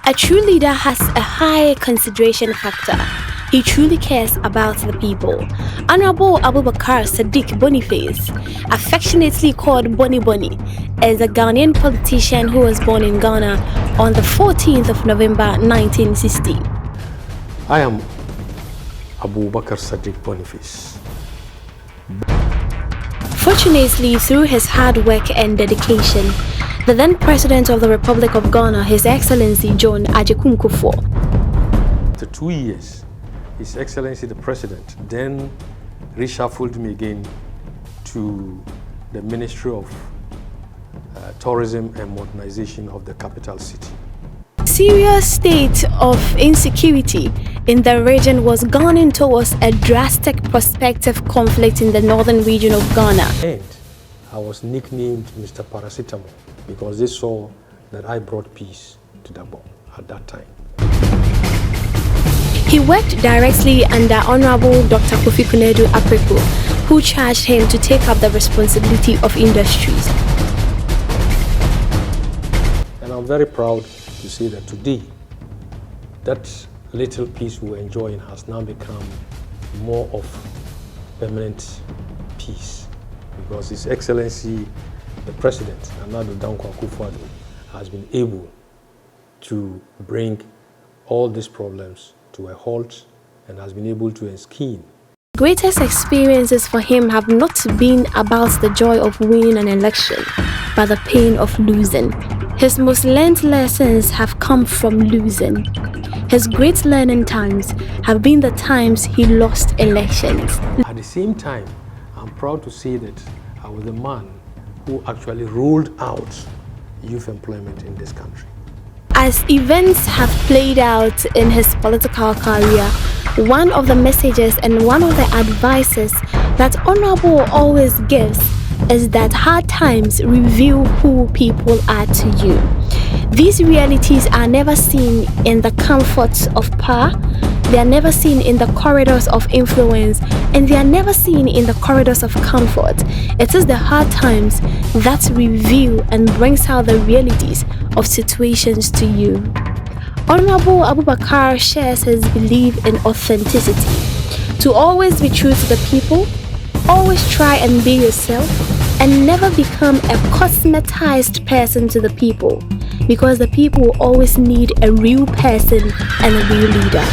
A true leader has a high consideration factor. He truly cares about the people. Honorable ABU-BAKAR SADDIQUE Boniface, affectionately called Boni Boni, is a Ghanaian politician who was born in Ghana on the 14th of November 1960. I am ABU-BAKAR SADDIQUE Boniface. Fortunately, through his hard work and dedication, the then President of the Republic of Ghana, His Excellency John Ajekunkufo. After 2 years, His Excellency the President then reshuffled me again to the Ministry of Tourism and Modernization of the capital city. Serious state of insecurity in the region was gone towards a drastic prospective conflict in the northern region of Ghana. And I was nicknamed Mr. Paracetamol because they saw that I brought peace to Dabo at that time. He worked directly under Honorable Dr. Kofi Konadu Apreko, who charged him to take up the responsibility of industries. And I'm very proud to say that today, that little peace we're enjoying has now become more of permanent peace, because His Excellency the President, Nana Dankwa Akufo-Addo, has been able to bring all these problems to a halt and has been able to scheme. Greatest experiences for him have not been about the joy of winning an election, but the pain of losing. His most learned lessons have come from losing. His great learning times have been the times he lost elections. At the same time, I'm proud to say that I was the man who actually rolled out youth employment in this country. As events have played out in his political career, one of the messages and one of the advices that Honorable always gives is that hard times reveal who people are to you. These realities are never seen in the comforts of power, they are never seen in the corridors of influence, and they are never seen in the corridors of comfort. It is the hard times that reveal and brings out the realities of situations to you. Honorable ABU-BAKAR shares his belief in authenticity, to always be true to the people, always try and be yourself, and never become a cosmetized person to the people, because the people always need a real person and a real leader.